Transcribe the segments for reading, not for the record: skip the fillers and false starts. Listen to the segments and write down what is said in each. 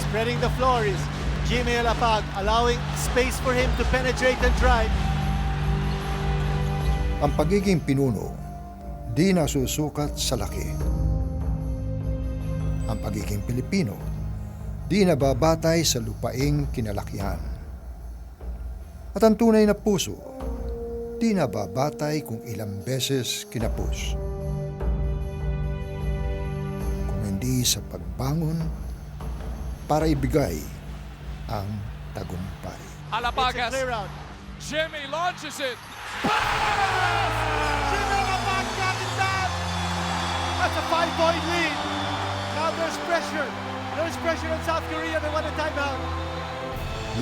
Spreading the floor is Jimmy Alapag, allowing space for him to penetrate and drive. Ang pagiging pinuno, di nasusukat sa laki. Ang pagiging Pilipino, di nababatay sa lupaing kinalakihan. At ang tunay na puso, di nababatay kung ilang beses kinapos. Kung hindi sa pagbangon para ibigay ang tagumpay. Alapag It's a clear out. Jimmy launches it. Jimmy Alapag got it down. That's a 5-point lead. Now there's pressure. There's pressure on South Korea. They want a timeout.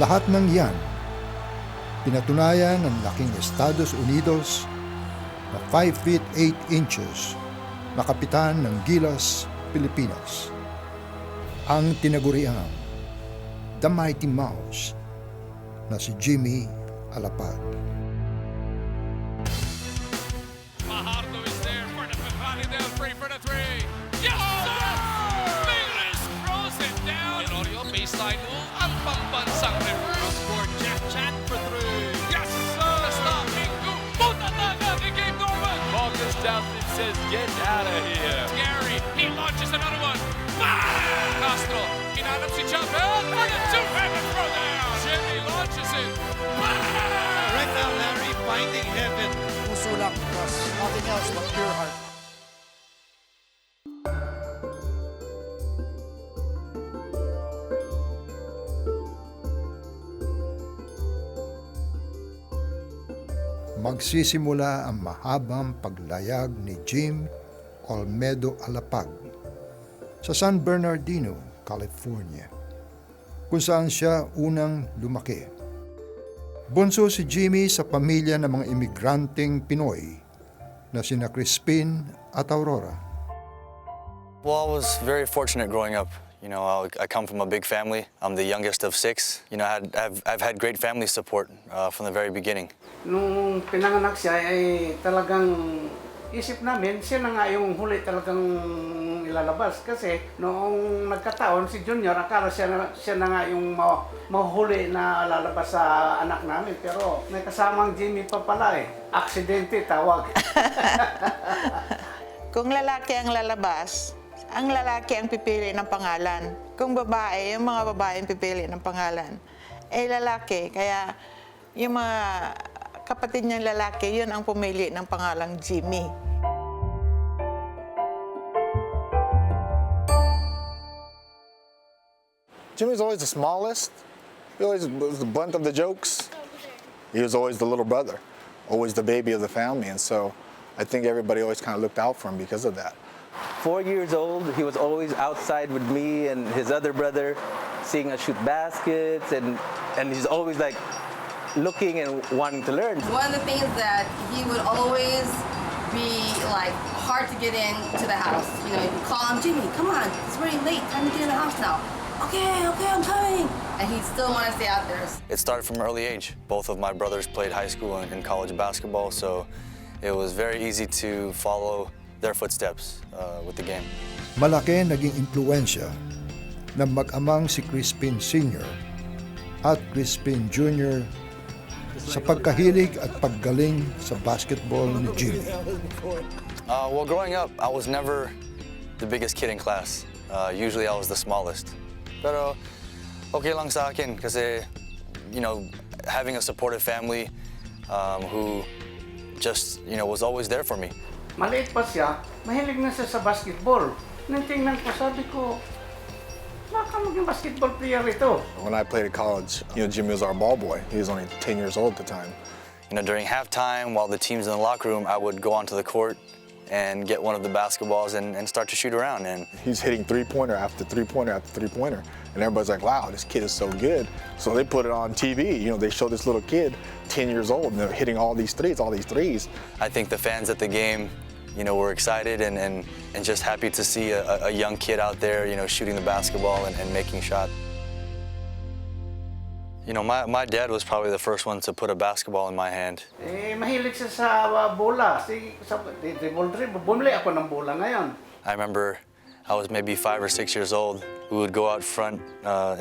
Lahat ng yan, pinatunayan ng laking Estados Unidos na 5 feet 8 inches na kapitan ng Gilas Pilipinas. Ang tinaguriang The Mighty Mouse na si Jimmy Alapag. Fajardo is there for the Del free for the three. Yes, sir! Fingers throws it down. Inorio baseline move. Ang pambansang reverse board. Jeff Chan for three. Yes, sir! The stopping move. Puta taga ni Gabe Norman. Ball gets down and says, get out of here. Gary, he launches another one. Castro, hinanap si Chabel for the two-handed throw down. Jimmy launches it. Right now, Larry finding heaven. Puso lang, plus nothing else but pure heart. Magsisimula ang mahabang paglayag ni Jim Olmedo Alapag sa San Bernardino, California, kung saan siya unang lumaki. Bunso si Jimmy sa pamilya ng mga imigranteng Pinoy na sina Crispin at Aurora. Well, I was very fortunate growing up. You know, I come from a big family. I'm the youngest of 6. You know, I've had great family support from the very beginning. Nung pinanganak siya ay talagang isip namin, siya na nga yung huli talagang ilalabas. Kasi noong nagkataon si Junior, akala siya na nga yung mahuli na lalabas sa anak namin. Pero may kasamang Jimmy pa pala eh. Aksidente tawag. Kung lalaki ang lalabas, ang lalaki ang pipili ng pangalan. Kung babae, yung mga babae ang pipili ng pangalan. Eh lalaki, kaya yung mga kapatid niyang lalaki, yun ang pumili ng pangalang Jimmy. Jimmy was always the smallest. He always was the butt of the jokes. He was always the little brother, always the baby of the family. And so I think everybody always kind of looked out for him because of that. 4 years old, he was always outside with me and his other brother, seeing us shoot baskets, and he's always like looking and wanting to learn. One of the things that he would always be like hard to get into the house. You know, you call him, Jimmy, come on, it's already late, time to get in the house now. Okay, I'm coming. And he'd still want to stay out there. It started from an early age. Both of my brothers played high school and college basketball, so it was very easy to follow their footsteps with the game. Malaki naging impluensya ng mag-amang si Crispin Sr. at Crispin Jr. sa pagkahilig at paggaling sa basketball ni Jimmy. Well, growing up, I was never the biggest kid in class. Usually I was the smallest. Pero okay lang sa akin kasi, you know, having a supportive family who just, you know, was always there for me. Maliit pa siya, mahilig na siya sa basketball. Nang tingnan ko, sabi ko, baka maging basketball player ito. When I played at college, you know, Jimmy was our ball boy. He was only 10 years old at the time. You know, during halftime, while the team's in the locker room, I would go onto the court and get one of the basketballs and start to shoot around. And He's hitting three-pointer after three-pointer after three-pointer. And everybody's like, wow, this kid is so good. So they put it on TV. You know, they show this little kid, 10 years old, and they're hitting all these threes. I think the fans at the game, you know, were excited and just happy to see a young kid out there, you know, shooting the basketball and making shots. You know, my dad was probably the first one to put a basketball in my hand. Eh, mahilig siya sa bola. Bumili ako ng bola ngayon. I remember I was maybe 5 or 6 years old, we would go out front,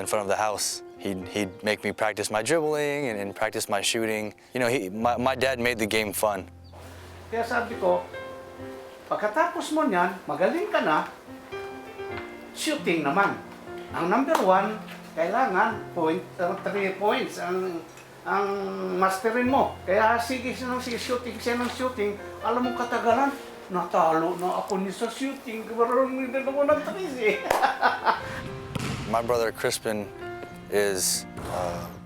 in front of the house. He'd make me practice my dribbling and practice my shooting. You know, my dad made the game fun. Kaya sabi ko, pagkatapos mo niyan, magaling ka na, shooting naman. Ang number 1, kailangan 3 points ang masterin mo. Kaya sige shooting siya ng shooting. Alam mo katagalan, natalo na ako ni sa shooting. Karoon din ako ng 3 eh. My brother Crispin is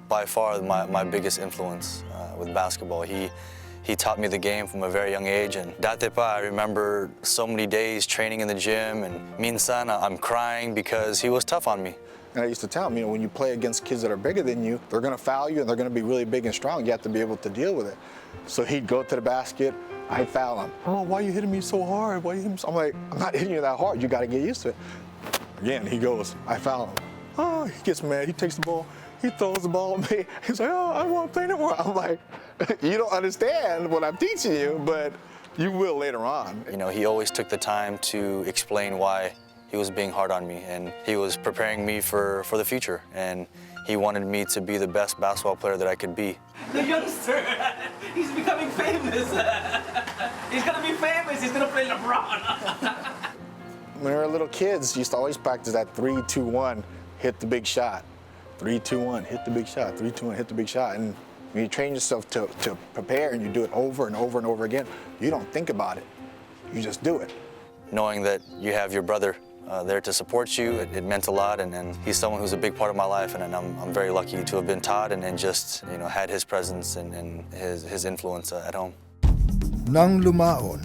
by far my biggest influence with basketball. He taught me the game from a very young age, and dati pa, I remember so many days training in the gym, and minsan I'm crying because he was tough on me. And I used to tell him, you know, when you play against kids that are bigger than you, they're going to foul you and they're going to be really big and strong. You have to be able to deal with it. So he'd go to the basket, I'd foul him. Oh, why are you hitting me so hard? Why are you hitting me so... I'm like, I'm not hitting you that hard. You got to get used to it. Again, he goes, I foul him. Oh, he gets mad. He takes the ball. He throws the ball at me. He's like, oh, I don't want to play no more. I'm like, you don't understand what I'm teaching you, but you will later on. You know, he always took the time to explain why he was being hard on me, and he was preparing me for the future, and he wanted me to be the best basketball player that I could be. The youngster, he's becoming famous. He's gonna be famous. He's gonna play LeBron. When we were little kids, used to always practice that 3-2-1, hit the big shot. 3-2-1, hit the big shot. 3-2-1, hit the big shot. And when you train yourself to prepare and you do it over and over and over again, you don't think about it. You just do it. Knowing that you have your brother there to support you, it meant a lot, and he's someone who's a big part of my life, and I'm very lucky to have been taught and just, you know, had his presence and his influence at home. Nang lumaon,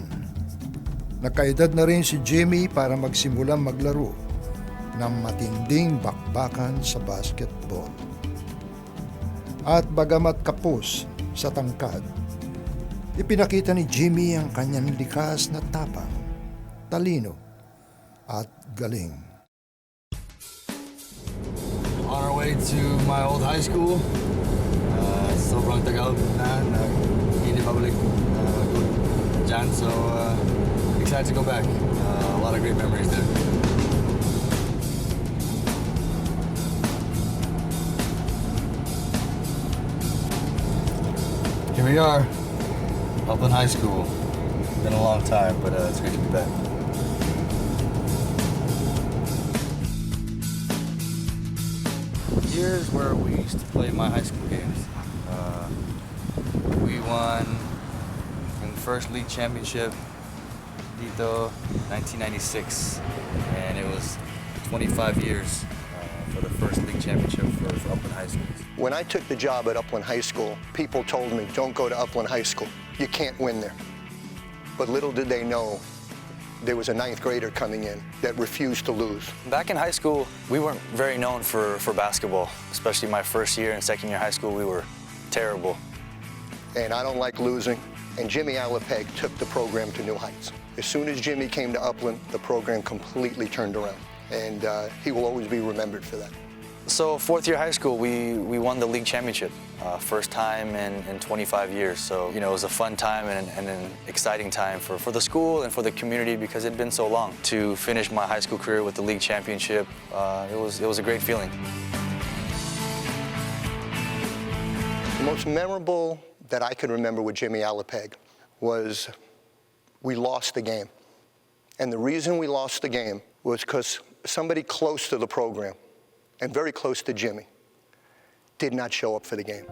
nakaedad na rin si Jimmy para magsimulang maglaro ng matinding bakbakan sa basketball. At bagamat kapos sa tangkad, ipinakita ni Jimmy ang kanyang likas na tapang, talino at galing. On our way to my old high school, sobrang tagal na hindi pabalik dyan, so excited to go back. A lot of great memories there. Here we are, Upland High School. Been a long time, but it's great to be back. Here's where we used to play my high school games. We won in the first league championship, dito, 1996, and it was 25 years for the first league championship for Upland High School. When I took the job at Upland High School, people told me, don't go to Upland High School. You can't win there. But little did they know, there was a 9th grader coming in that refused to lose. Back in high school, we weren't very known for basketball. Especially my first year and second year high school, we were terrible. And I don't like losing. And Jimmy Alapag took the program to new heights. As soon as Jimmy came to Upland, the program completely turned around. And he will always be remembered for that. So 4th year high school, we won the league championship. First time in 25 years. So, you know, it was a fun time and an exciting time for the school and for the community because it had been so long. To finish my high school career with the league championship, it was a great feeling. The most memorable that I could remember with Jimmy Alapag was we lost the game. And the reason we lost the game was because somebody close to the program and very close to Jimmy did not show up for the game.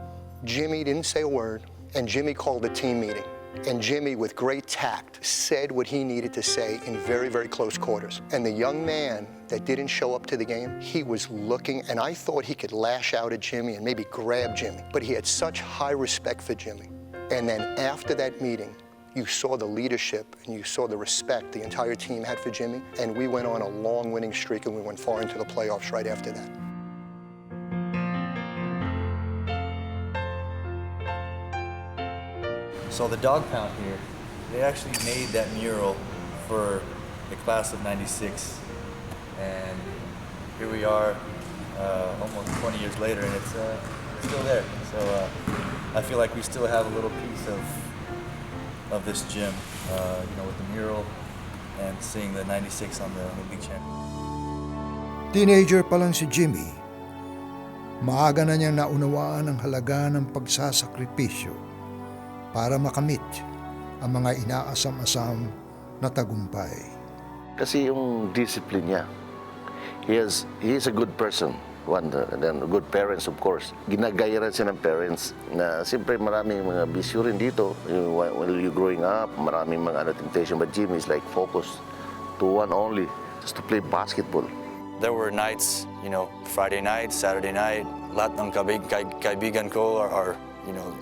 Jimmy didn't say a word, and Jimmy called a team meeting. And Jimmy, with great tact, said what he needed to say in very, very close quarters. And the young man that didn't show up to the game, he was looking, and I thought he could lash out at Jimmy and maybe grab Jimmy. But he had such high respect for Jimmy. And then after that meeting, you saw the leadership and you saw the respect the entire team had for Jimmy. And we went on a long winning streak, and we went far into the playoffs right after that. So the dog pound here, they actually made that mural for the class of '96, and here we are, almost 20 years later, and it's still there. So I feel like we still have a little piece of this gym, you know, with the mural, and seeing the 96 on the big champion. Teenager pa lang si Jimmy, maaga na niyang naunawaan ang halaga ng pagsasakripisyo para makamit ang mga inaasam-asam na tagumpay. Kasi yung discipline niya, he is a good person. And then good parents, of course. Ginagaya rin siya ng parents na siyempre maraming mga bisyo rin dito. When you're growing up, maraming mga temptation. But Jimmy is like focused to one only, just to play basketball. There were nights, Friday night, Saturday night, lahat ng kaibigan ko are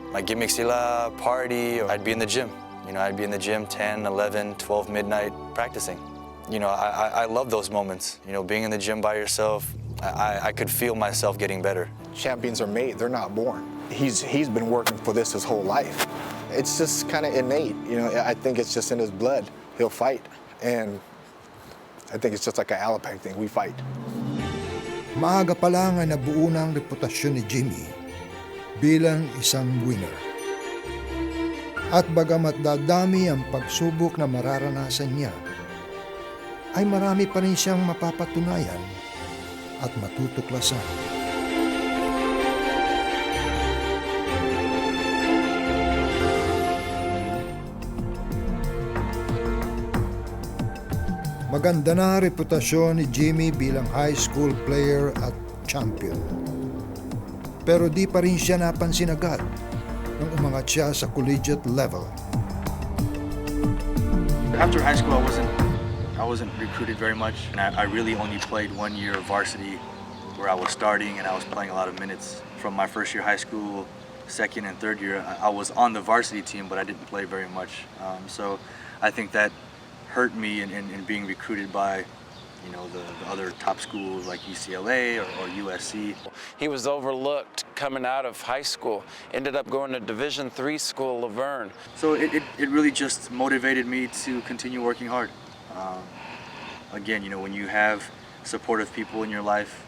my gimmicks sila, party, or I'd be in the gym. I'd be in the gym 10, 11, 12 midnight practicing. I love those moments. Being in the gym by yourself, I could feel myself getting better. Champions are made, they're not born. He's been working for this his whole life. It's just kind of innate, I think it's just in his blood. He'll fight, and I think it's just like an Alapag thing, we fight. Maaga pa lang ay nabuo na ang reputasyon ni Jimmy bilang isang winner. At bagamat dadami ang pagsubok na mararanasan niya, ay marami pa rin siyang mapapatunayan at matutuklasan. Maganda na reputasyon ni Jimmy bilang high school player at champion. Pero di pa rin siya napansin agad nang umangat siya sa collegiate level. After high school, I wasn't recruited very much, and I really only played 1 year of varsity where I was starting and I was playing a lot of minutes. From my first year high school, second and third year, I was on the varsity team, but I didn't play very much. So I think that hurt me in being recruited by the other top schools like UCLA or USC. He was overlooked coming out of high school, ended up going to Division III school, Laverne. So it really just motivated me to continue working hard. Again, when you have supportive people in your life,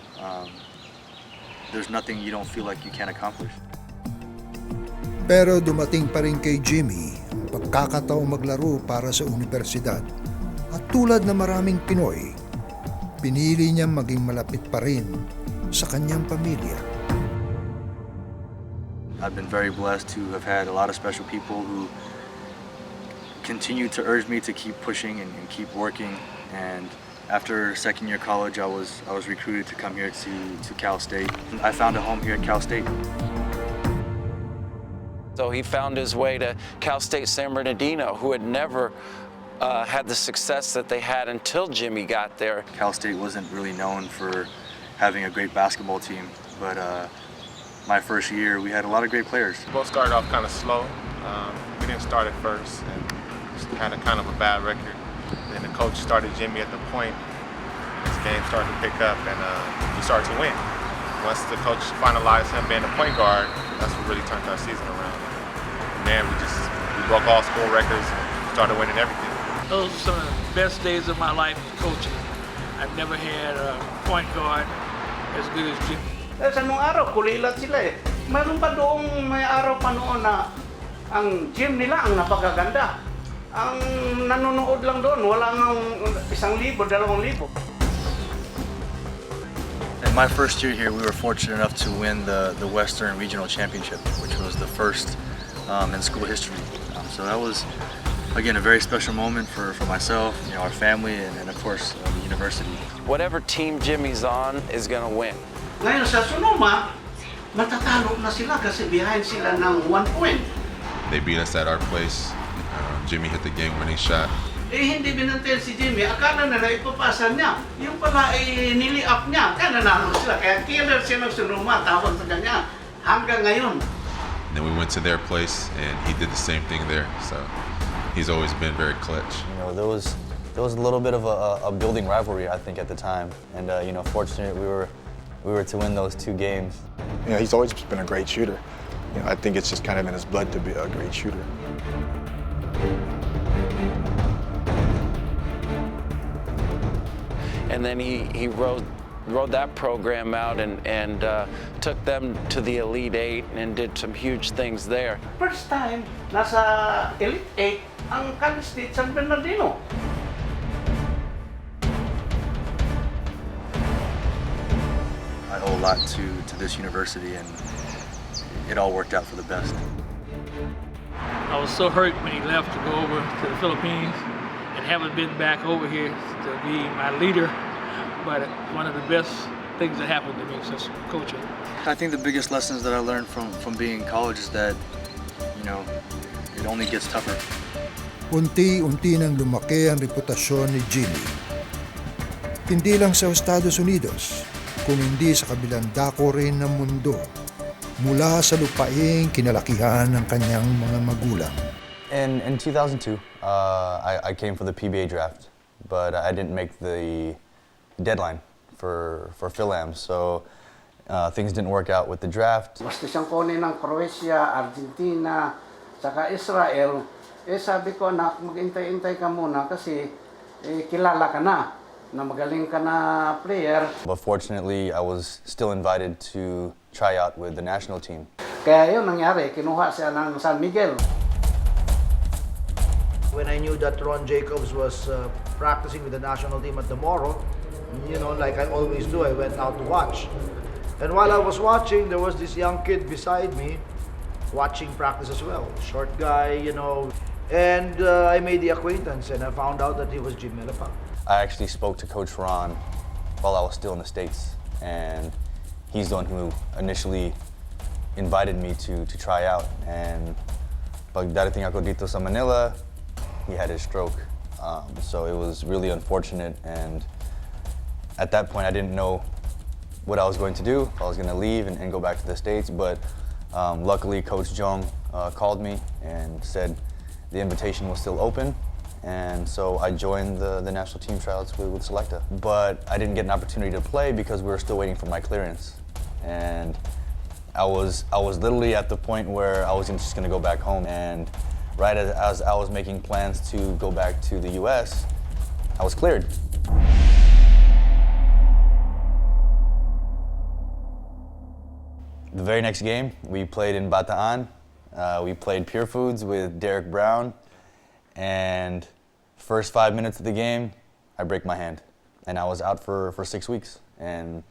there's nothing you don't feel like you can accomplish. Pero dumating pa rin kay Jimmy ang pagkakataong maglaro para sa universidad. At tulad na maraming Pinoy, pinili niyang maging malapit pa rin sa kanyang pamilya. I've been very blessed to have had a lot of special people who continue to urge me to keep pushing and keep working. And after second year college, I was recruited to come here to Cal State. I found a home here at Cal State. So he found his way to Cal State San Bernardino, who had never had the success that they had until Jimmy got there. Cal State wasn't really known for having a great basketball team, but my first year we had a lot of great players. Both started off kind of slow. We didn't start at first and had kind of a bad record. Then the coach started Jimmy at the point. His game started to pick up and we started to win. Once the coach finalized him being a point guard, that's what really turned our season around. And then we broke all school records and started winning everything. Those are some of the best days of my life coaching. I've never had a point guard as good as Jimmy. Sa nung araw, kulilat sila eh. Mayroon pa doong may araw pa noon na ang gym nila ang napagaganda. Ang nanonood lang doon, wala nang 1,000, 2,000. In my first year here, we were fortunate enough to win the Western Regional Championship, which was the first in school history. So that was, again, a very special moment for myself, our family, and of course, the university. Whatever team Jimmy's on is going to win. Ngayon sa Sonoma, matatalo na sila kasi behind sila ng 1 point. They beat us at our place. Jimmy hit the game-winning shot. Hindi binantayan si Jimmy. Akala na ipapasa niya. Yung pala nili-up niya. Kaya nanalo sila. Kaya killer siya ng Sonoma. Tawag sa kanya. Hanggang ngayon. Then we went to their place and he did the same thing there. So he's always been very clutch. There was a little bit of a building rivalry, I think, at the time. And fortunate we were to win those 2 games. He's always been a great shooter. I think it's just kind of in his blood to be a great shooter. And then he rode that program out and took them to the Elite 8 and did some huge things there. First time, nasa Elite 8 ang Cal State San Bernardino. lot to this university, and it all worked out for the best. I was so hurt when he left to go over to the Philippines and haven't been back over here to be my leader. But one of the best things that happened to me since coaching. I think the biggest lessons that I learned from being in college is that, you know, it only gets tougher. Unti-unti nang lumaki ang reputasyon ni Jimmy. Hindi lang sa Estados Unidos, kung hindi sa kabilang dako rin ng mundo, mula sa lupaing kinalakihan ng kanyang mga magulang. In 2002, I came for the PBA draft, but I didn't make the deadline for Phil-Am, so things didn't work out with the draft. Basta siyang kunin ng Croatia, Argentina, saka Israel, sabi ko, anak, mag-intay-intay ka muna kasi kilala ka na magaling ka na player. But fortunately, I was still invited to try out with the national team. Kaya yun nangyari, kinuha siya ng San Miguel. When I knew that Ron Jacobs was practicing with the national team at the Moro, you know, like I always do, I went out to watch. And while I was watching, there was this young kid beside me watching practice as well. Short guy, you know. And I made the acquaintance and I found out that he was Jimmy Alapag. I actually spoke to Coach Ron while I was still in the States, and he's the one who initially invited me to try out. And pagdating ako dito sa Manila, he had his stroke. So it was really unfortunate, and at that point I didn't know what I was going to do, if I was going to leave and go back to the States, but luckily Coach Jong called me and said the invitation was still open, and so I joined the national team tryouts with Selecta. But I didn't get an opportunity to play because we were still waiting for my clearance, and I was literally at the point where I was just going to go back home, and right as I was making plans to go back to the US, I was cleared. The very next game, we played in Bataan. We played Pure Foods with Derek Brown, and first 5 minutes of the game, I break my hand, and I was out for 6 weeks. And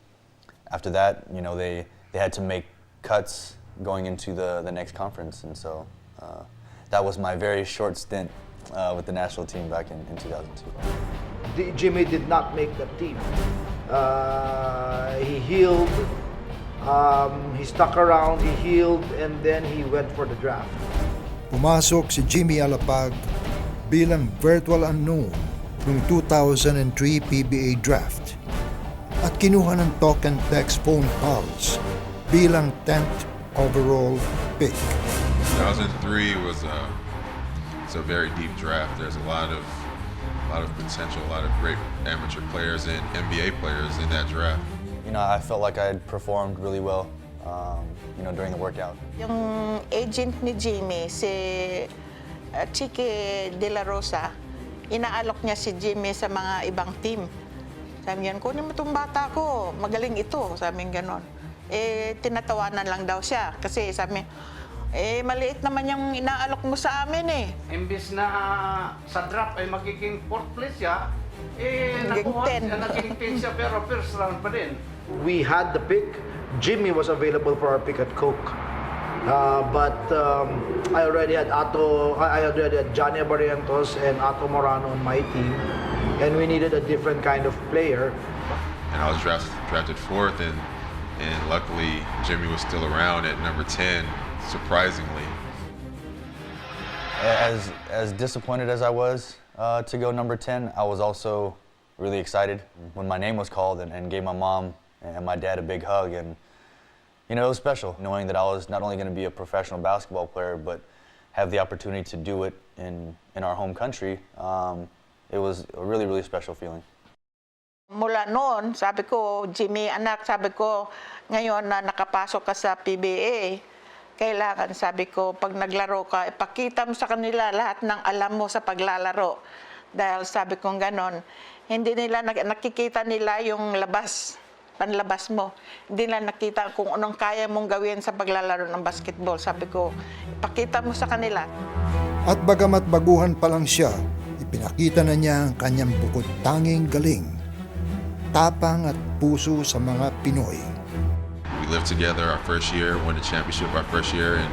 after that, you know, they had to make cuts going into the next conference, and so that was my very short stint with the national team back in 2002. Jimmy did not make the team. He healed. He stuck around, he healed, and then he went for the draft. Pumasok si Jimmy Alapag bilang virtual unknown noong 2003 PBA draft at kinuha ng talk and text phone calls bilang 10th overall pick. 2003 was it's a very deep draft. There's a lot of potential, a lot of great amateur players and NBA players in that draft. You know, I felt like I had performed really well, you know, during the workout. Yung agent ni Jimmy, si Chique De La Rosa, inaalok niya si Jimmy sa mga ibang team. Sabi niyan, kunin mo itong bata ko, magaling ito, sabi niya ganon. Tinatawanan lang daw siya kasi sabi, maliit naman yung inaalok mo sa amin eh. Imbis na sa draft ay magiging 4th place siya, naging 10 siya pero first round pa din. We had the pick. Jimmy was available for our pick at Coke. But I already had Johnny Barrientos and Ato Morano on my team, and we needed a different kind of player. And I was drafted 4th, and luckily Jimmy was still around at number 10, surprisingly. As disappointed as I was to go number 10, I was also really excited when my name was called and gave my mom and my dad a big hug. And you know, it was special knowing that I was not only going to be a professional basketball player, but have the opportunity to do it in our home country. It was a really, really special feeling. Mula noon, sabi ko, Jimmy, anak, sabi ko, ngayon na nakapasok ka sa PBA, kailangan, sabi ko, pag naglaro ka, ipakita mo sa kanila lahat ng alam mo sa paglalaro. Dahil sabi ko ganon, hindi nila nakikita nila yung panlabas mo. Hindi nila nakita kung anong kaya mong gawin sa paglalaro ng basketball. Sabi ko, ipakita mo sa kanila. At bagamat baguhan pa lang siya, ipinakita na niya ang kanyang bukod tanging galing, tapang at puso sa mga Pinoy. lived together our first year, won the championship our first year, and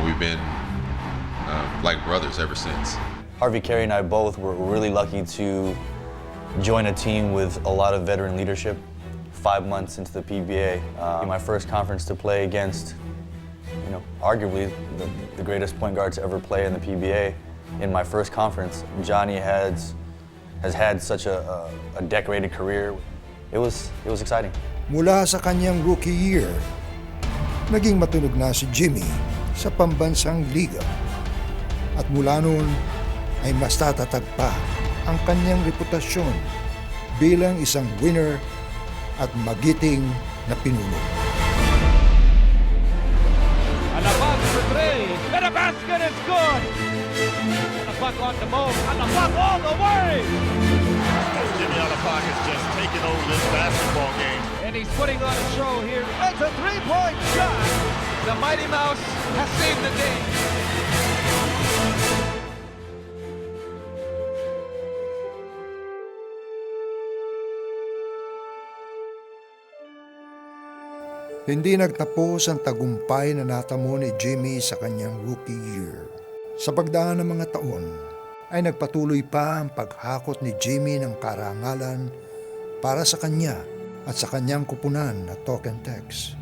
we've been like brothers ever since. Harvey Carey and I both were really lucky to join a team with a lot of veteran leadership. 5 months into the PBA, my first conference to play against, arguably the greatest point guard to ever play in the PBA. In my first conference, Johnny has had such a decorated career. It was exciting. Mula sa kanyang rookie year, naging matunog na si Jimmy sa pambansang liga. At mula noon ay mas tatatag pa ang kanyang reputasyon bilang isang winner at magiting na pinuno. Alapag for three, and a basket is good! Alapag on the move, Alapag all the way! Jimmy Alapag has just taken over this basketball game. And he's putting on a show here. It's a three-point shot! The Mighty Mouse has saved the day. Hindi nagtapos ang tagumpay na natamo ni Jimmy sa kanyang rookie year. Sa pagdaan ng mga taon, ay nagpatuloy pa ang paghakot ni Jimmy ng karangalan para sa kanya at sa kanyang kupunan na talk and text.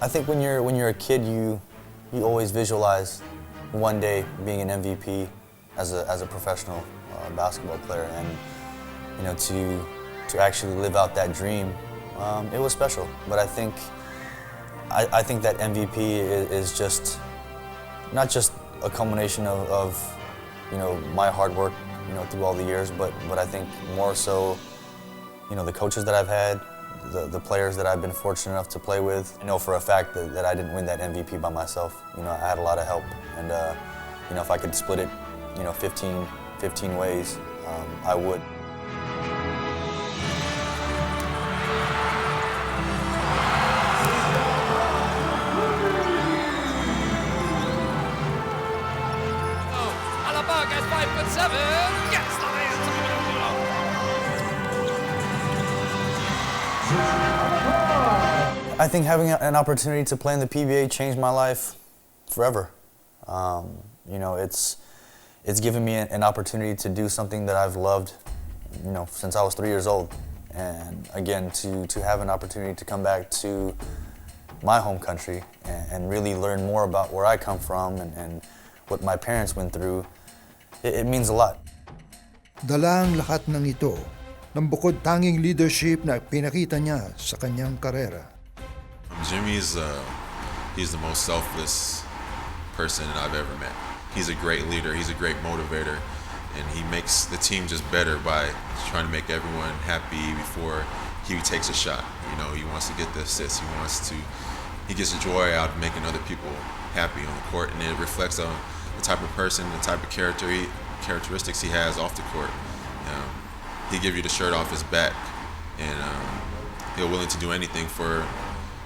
I think when you're a kid, you always visualize one day being an MVP as a professional basketball player, and to actually live out that dream. It was special, but I think that MVP is just not just a culmination of my hard work through all the years, but I think more so the coaches that I've had, the players that I've been fortunate enough to play with. I know for a fact that I didn't win that MVP by myself. I had a lot of help, and if I could split it 15 ways, I would. Alapag at 5'7", gets the hands of I think having an opportunity to play in the PBA changed my life forever. It's given me an opportunity to do something that I've loved, since I was 3 years old. And again, to have an opportunity to come back to my home country and really learn more about where I come from and what my parents went through, it means a lot. Dala ang lahat ng ito ng bukod tanging leadership na pinakita niya sa kanyang karera. Jimmy's he's the most selfless person that I've ever met. He's a great leader, he's a great motivator, and he makes the team just better by trying to make everyone happy before he takes a shot. He wants to get the assists, he gets the joy out of making other people happy on the court, and it reflects on the type of person, the type of characteristics he has off the court. He'll give you the shirt off his back, and he's willing to do anything for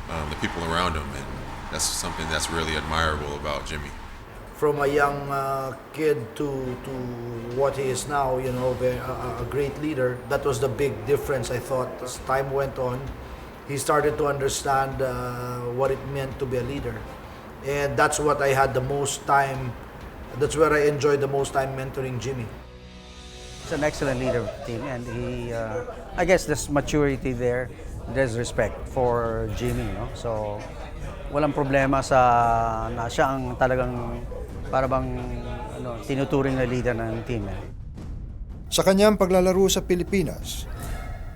the people around him, and that's something that's really admirable about Jimmy. From a young kid to what he is now, a great leader, that was the big difference, I thought. As time went on, he started to understand what it meant to be a leader. And that's what I had the most time, that's where I enjoyed the most time mentoring Jimmy. He's an excellent leader of the team, and he, I guess there's maturity there, there's respect for Jimmy, So, walang problema na siya ang talagang parang tinuturing na leader ng team. Sa kanyang paglalaro sa Pilipinas,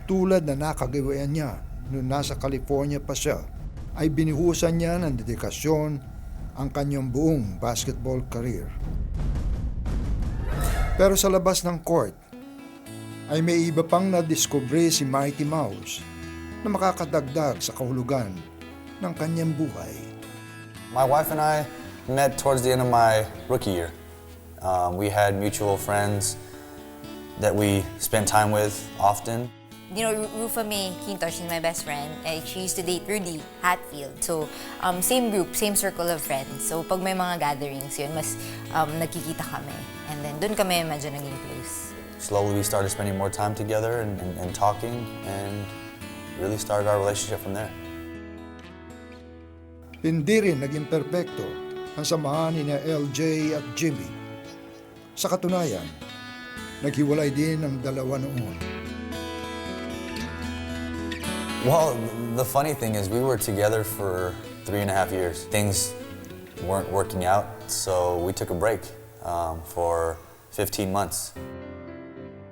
tulad na nakagawian niya noong nasa California pa siya, ay binihusan niya ng dedikasyon ang kanyang buong basketball career. Pero sa labas ng court, ay may iba pang nadiskubre si Mighty Mouse na makakadagdag sa kahulugan ng kanyang buhay. My wife and I met towards the end of my rookie year. We had mutual friends that we spent time with often. Rufa May Quinto, she's my best friend. She used to date Rudy Hatfield. So, same group, same circle of friends. So, pag may mga gatherings yun, mas nagkikita kami. And then, dun kami medyo naging close. Slowly, we started spending more time together and talking, and really started our relationship from there. Hindi rin naging perpekto ang samahan ni LJ at Jimmy. Sa katunayan, naghiwalay din ang dalawa noon. Well, the funny thing is we were together for 3.5 years. Things weren't working out, so we took a break for 15 months.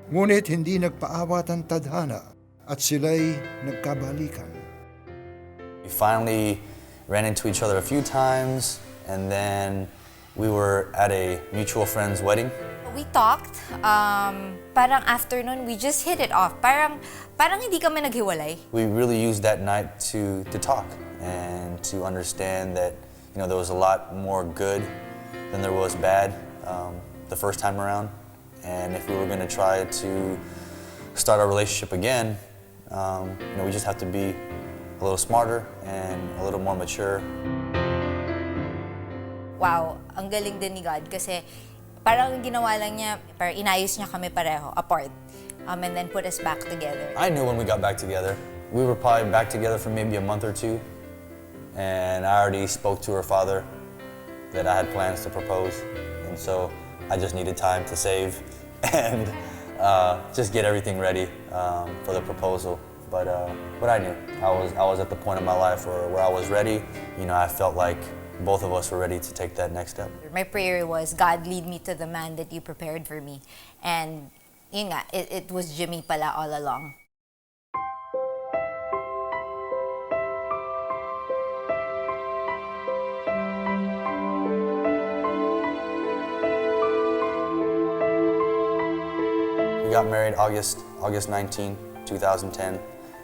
Ngunit hindi nagpaawat ang tadhana at sila'y nagkabalikan. We finally ran into each other a few times, and then we were at a mutual friend's wedding. We talked, parang after nun, we just hit it off. Parang hindi kami naghiwalay. We really used that night to talk and to understand that, you know, there was a lot more good than there was bad the first time around. And if we were going to try to start our relationship again, you know, we just have to be a little smarter and a little more mature. Wow, ang galing din ni God kasi parang ginawa lang niya, parang inayos niya kami pareho, apart. And then put us back together. I knew when we got back together. We were probably back together for maybe a month or two. And I already spoke to her father that I had plans to propose. And so I just needed time to save and just get everything ready for the proposal. But I knew. I was at the point of my life where I was ready. You know, I felt like both of us were ready to take that next step. My prayer was, God, lead me to the man that you prepared for me. And yun nga, it was Jimmy pala all along. We got married August 19, 2010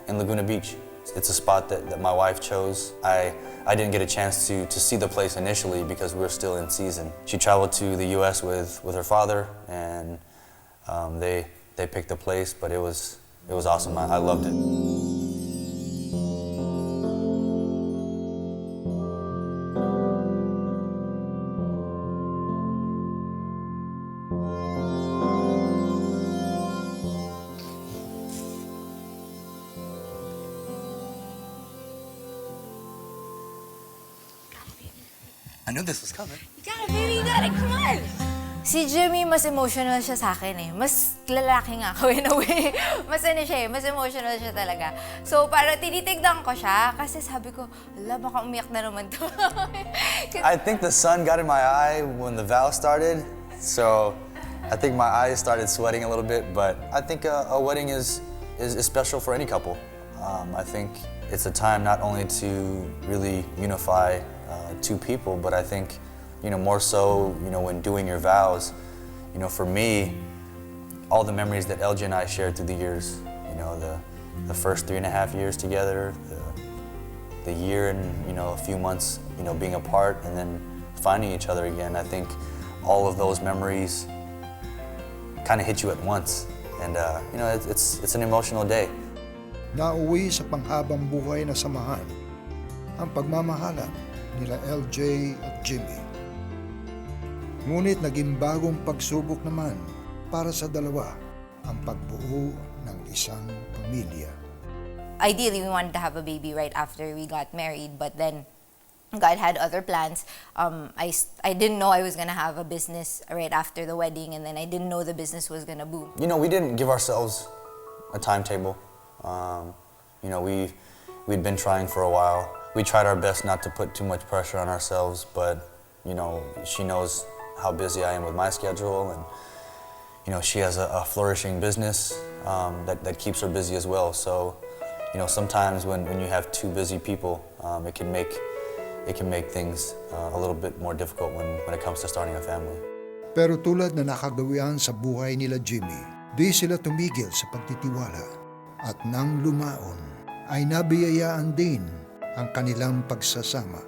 in Laguna Beach. It's a spot that my wife chose. I didn't get a chance to see the place initially because we were still in season. She traveled to the U.S. with her father, and they picked the place, but it was awesome. I loved it. I knew this was coming. You got it, baby, you got it, come on! Si Jimmy, mas emotional siya sa akin eh. Mas lalaki nga ako in a way. Mas ano siya eh, mas emotional siya talaga. So parang tinitignan ko siya kasi sabi ko, ala, baka umiyak na naman to. I think the sun got in my eye when the vow started, so I think my eyes started sweating a little bit, but I think a wedding is special for any couple. I think it's a time not only to really unify two people, but I think, you know, more so, you know, when doing your vows, you know, for me, all the memories that LJ and I shared through the years, you know, the first 3.5 years together, the year and, you know, a few months, you know, being apart and then finding each other again, I think all of those memories kind of hit you at once. And, you know, it's an emotional day. Nauwi sa panghabang buhay na samahan ang pagmamahalan nila LJ at Jimmy. Ngunit naging bagong pagsubok naman para sa dalawa ang pagbuo ng isang pamilya. Ideally, we wanted to have a baby right after we got married, but then God had other plans. I didn't know I was gonna have a business right after the wedding, and then I didn't know the business was gonna boom. You know, we didn't give ourselves a timetable. You know, we'd been trying for a while. We tried our best not to put too much pressure on ourselves, but, you know, she knows how busy I am with my schedule, and, you know, she has a flourishing business that keeps her busy as well. So, you know, sometimes when you have two busy people, it can make things a little bit more difficult when it comes to starting a family. Pero tulad na nakagawian sa buhay nila Jimmy, di sila tumigil sa pagtitiwala at nang lumaon ay nabiyayaan din ang kanilang pagsasama.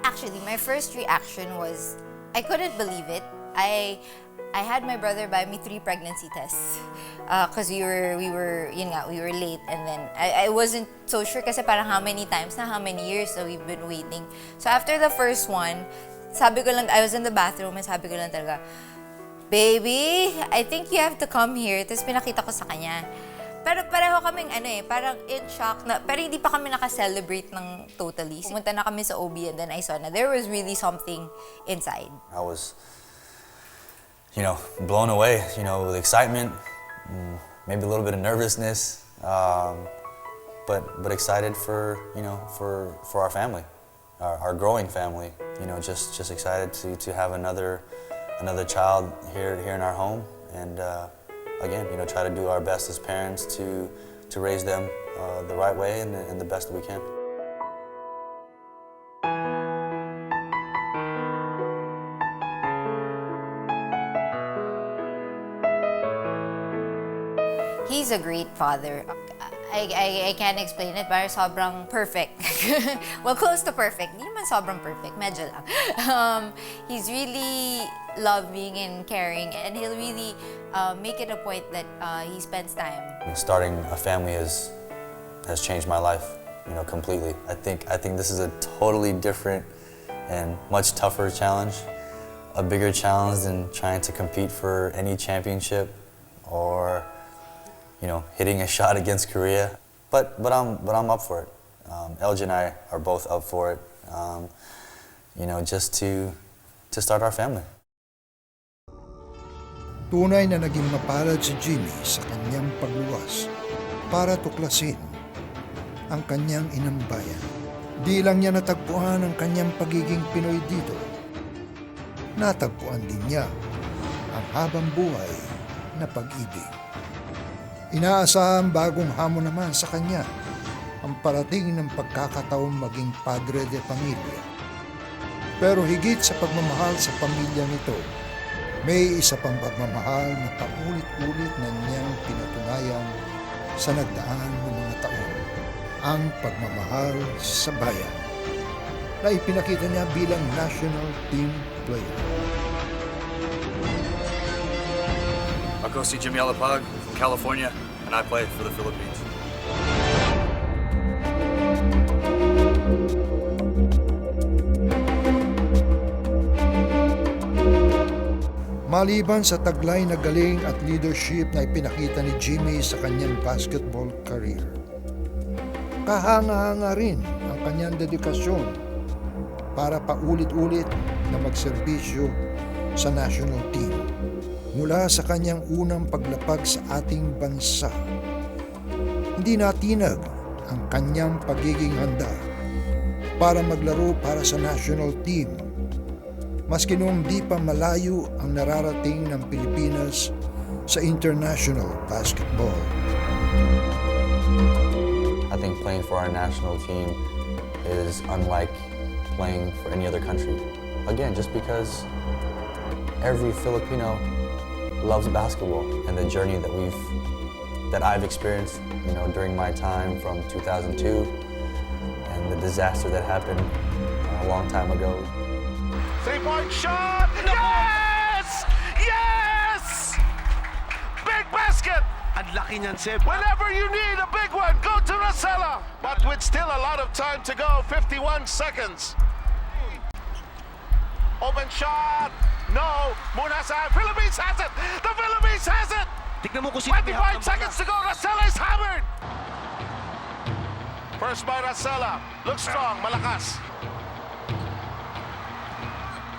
Actually, my first reaction was, I couldn't believe it. I had my brother buy me 3 pregnancy tests because we were late, and then I wasn't so sure kasi parang how many years so we've been waiting. So after the first one, sabi ko lang, I was in the bathroom and sabi ko lang talaga, baby, I think you have to come here. Tapos pinakita ko sa kanya. Pero pareho kaming parang in shock na, pero hindi pa kami naka-celebrate ng totally. Pumunta na kami sa OB and then I saw na there was really something inside. I was, blown away, with excitement, maybe a little bit of nervousness, but excited for our family, our growing family. Just excited to have another child here in our home, and again, try to do our best as parents to raise them the right way and the best that we can. He's a great father. I can't explain it, pero sobrang perfect. Well, close to perfect. Hindi naman sobrang perfect, medyo lang. He's really loving and caring, and he'll really make it a point that he spends time. Starting a family has changed my life, completely. I think this is a totally different and much tougher challenge, a bigger challenge than trying to compete for any championship or hitting a shot against Korea. But I'm up for it. LJ and I are both up for it. Just to start our family. Tunay na naging mapalad si Jimmy sa kanyang pagluwas para tuklasin ang kanyang inambayan. Di lang niya natagpuan ang kanyang pagiging Pinoy dito. Natagpuan din niya ang habang buhay na pag-ibig. Inaasahang bagong hamon naman sa kanya ang parating ng pagkakataong maging padre de pamilya. Pero higit sa pagmamahal sa pamilyang ito, may isa pang pagmamahal na paulit-ulit na niyang pinatunayan sa nagdaan ng mga taon. Ang pagmamahal sa bayan na ipinakita niya bilang national team player. Ako si Jimmy Alapag from California, and I play for the Philippines. Maliban sa taglay na galing at leadership na ipinakita ni Jimmy sa kanyang basketball career, kahanga-hanga rin ang kanyang dedikasyon para paulit-ulit na magserbisyo sa national team. Mula sa kanyang unang paglapag sa ating bansa, hindi natinag ang kanyang pagiging handa para maglaro para sa national team. Maski noong di pa malayo ang nararating ng Pilipinas sa international basketball. I think playing for our national team is unlike playing for any other country. Again, just because every Filipino loves basketball, and the journey that I've experienced, during my time from 2002 and the disaster that happened a long time ago. Three-point shot! Yes! Yes! Big basket! Ang laki niyan, Seb. Whenever you need a big one, go to Rosella. But with still a lot of time to go, 51 seconds. Open shot! No! Muna sa Philippines has it! The Philippines has it! Tignan mo kung sino 25 seconds to go. Rosella is hammered! First by Rosella. Looks strong. Malakas.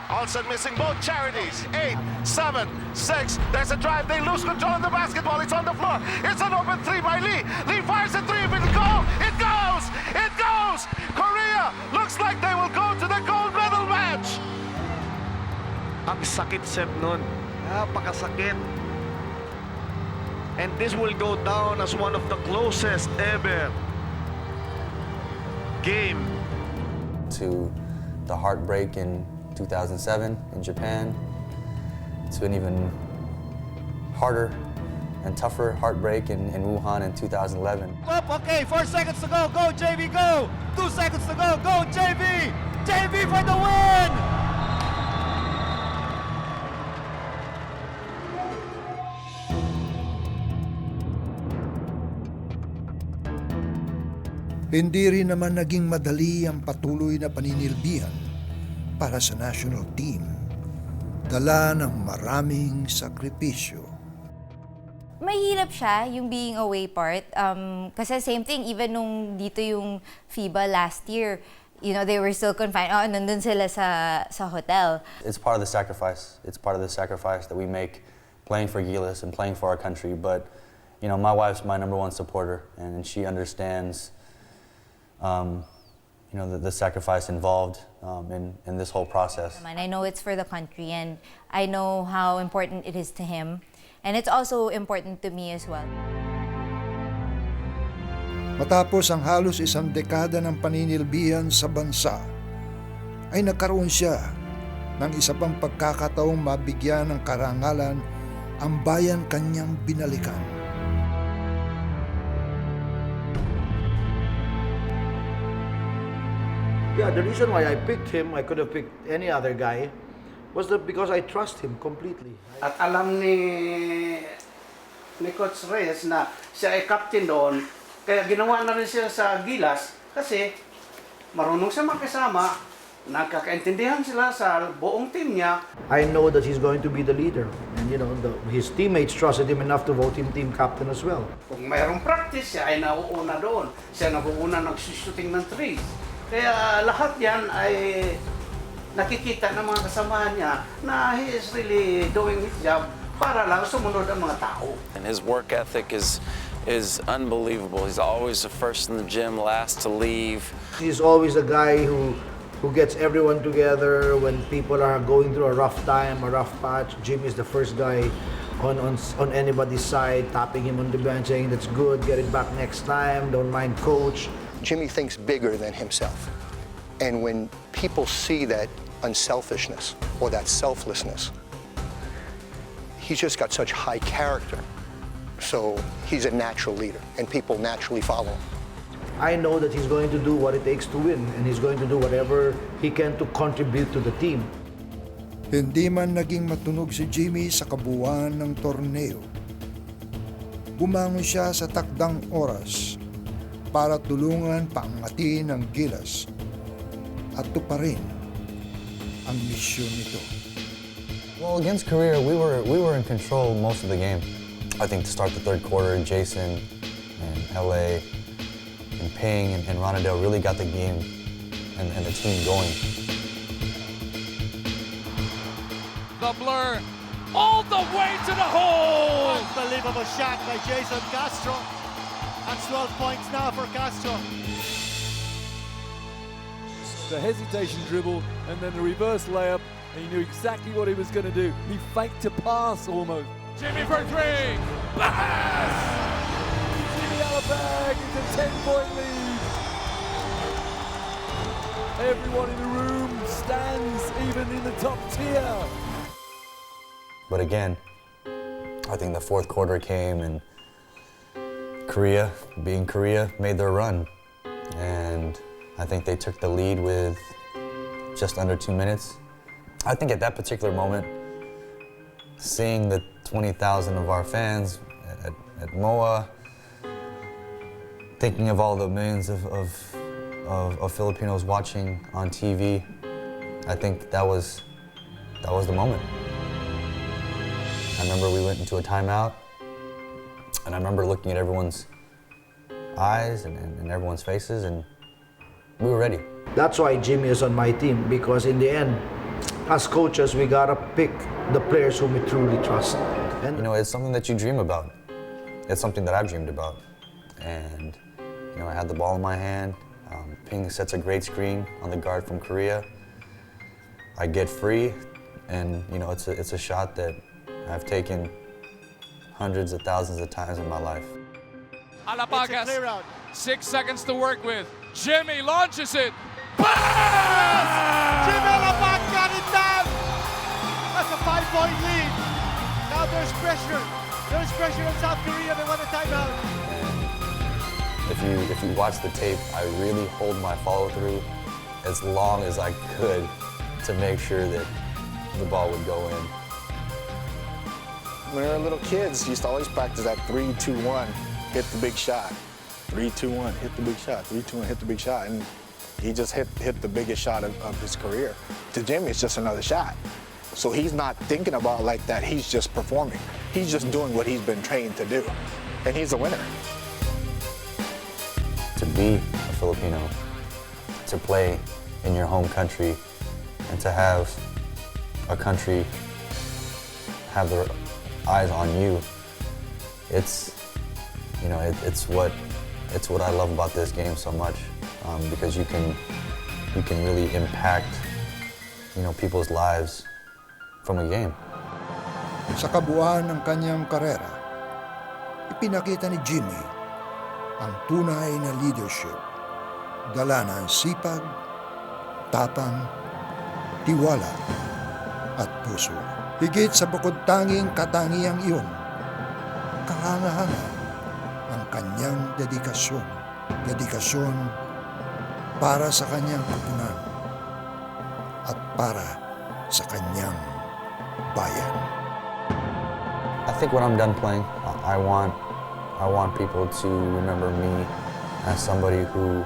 Also missing both charities. 8, 7, 6. There's a drive. They lose control of the basketball. It's on the floor. It's an open 3 by Lee. Lee fires a 3. Will it go? It goes! It goes! Korea looks like they will go to the gold medal match. Ang sakit, Seb, nun. Napakasakit. And this will go down as one of the closest ever game. To the heartbreak in 2007 in Japan, to an even harder and tougher heartbreak in Wuhan in 2011. Up, okay, 4 seconds to go. Go, JV, go. 2 seconds to go. Go, JV. JV for the win. Hindi rin naman naging madali ang patuloy na paninilbihan para sa national team. Dala ng maraming sakripisyo. Mahirap siya, yung being away part. Kasi same thing, even nung dito yung FIBA last year, you know, they were still confined. Oh, nandun sila sa hotel. It's part of the sacrifice. It's part of the sacrifice that we make playing for Gilas and playing for our country. But, you know, my wife's my #1 supporter, and she understands, you know, the sacrifice involved in this whole process. I know it's for the country, and I know how important it is to him. And it's also important to me as well. Matapos ang halos 1 dekada ng paninilbihan sa bansa, ay nagkaroon siya ng isa pang pagkakataong mabigyan ng karangalan ang bayan kanyang binalikan. Yeah, the reason why I picked him, I could have picked any other guy, was because I trust him completely. At alam ni Coach Reyes na siya ay captain doon, kaya ginawa na rin siya sa Gilas kasi marunong siya makisama, nagkakaintindihan sila sa buong team niya. I know that he's going to be the leader, and you know his teammates trusted him enough to vote him team captain as well. Kung mayroong practice, siya ay nauuna doon. Siya nauuna nag-shooting ng threes. Kaya lahat yan ay nakikita ng mga kasamahan niya na he is really doing his job para lang sumunod ang mga tao. And his work ethic is unbelievable. He's always the first in the gym, last to leave. He's always a guy who gets everyone together when people are going through a rough time, a rough patch. Jim is the first guy on anybody's side, tapping him on the bench, saying that's good, get it back next time, don't mind coach. Jimmy thinks bigger than himself. And when people see that unselfishness or that selflessness, he's just got such high character. So he's a natural leader, and people naturally follow him. I know that he's going to do what it takes to win, and he's going to do whatever he can to contribute to the team. Hindi man naging matunog si Jimmy sa kabuuan ng torneo, bumangon siya sa takdang oras para tulungan paangatin ng Gilas at tuparin ang misyon nito. Well, against Korea, we were in control most of the game. I think to start the third quarter, Jason and LA and Ping and Ronaldale really got the game and the team going. The blur all the way to the hole! Unbelievable shot by Jason Castro. That's 12 points now for Castro. The hesitation dribble and then the reverse layup, and he knew exactly what he was going to do. He faked a pass almost. Jimmy for three! Pass! Jimmy Alapag, it's a 10-point lead. Everyone in the room stands even in the top tier. But again, I think the fourth quarter came and Korea, being Korea, made their run. And I think they took the lead with just under 2 minutes. I think at that particular moment, seeing the 20,000 of our fans at MOA, thinking of all the millions of Filipinos watching on TV, I think that was the moment. I remember we went into a timeout, and I remember looking at everyone's eyes and everyone's faces, and we were ready. That's why Jimmy is on my team, because in the end, as coaches, we gotta pick the players whom we truly trust. And you know, it's something that you dream about. It's something that I've dreamed about. And you know, I had the ball in my hand. Ping sets a great screen on the guard from Korea. I get free, and you know, it's a shot that I've taken hundreds of thousands of times in my life. Alapag has 6 seconds to work with. Jimmy launches it. Pass! Jimmy Alapag got it down. That's a 5-point lead. Now there's pressure. There's pressure on South Korea. They want a timeout. If you watch the tape, I really hold my follow through as long as I could to make sure that the ball would go in. When we were little kids, used to always practice that 3-2-1, hit the big shot. 3-2-1, hit the big shot. 3-2-1, hit the big shot. And he just hit the biggest shot of his career. To Jimmy, it's just another shot. So he's not thinking about like that. He's just performing. He's just doing what he's been trained to do. And he's a winner. To be a Filipino, to play in your home country, and to have a country have their eyes on you, it's what I love about this game so much, because you can really impact people's lives from a game. Sa kabuuan ng kanyang karera, ipinakita ni Jimmy ang tunay na leadership, dala ng sipag, tapang, tiwala, at puso. Higit sa bukod tanging katangiang iyon, kahanga-hanga ang kanyang dedikasyon para sa kanyang kupunan at para sa kanyang bayan. I think when I'm done playing, I want people to remember me as somebody who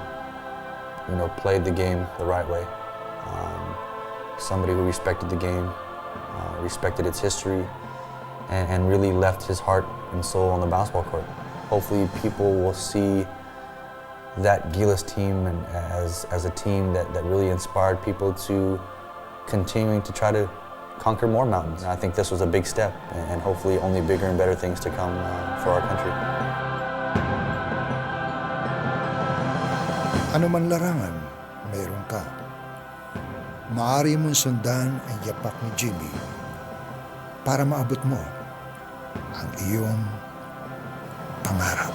played the game the right way, somebody who respected the game, respected its history, and really left his heart and soul on the basketball court. Hopefully people will see that Gilas team and as a team that really inspired people to continuing to try to conquer more mountains. I think this was a big step, and hopefully only bigger and better things to come for our country. Ano man larangan, mayroon ka. Maaari mong sundan ang yapak ni Jimmy para maabot mo ang iyong pangarap.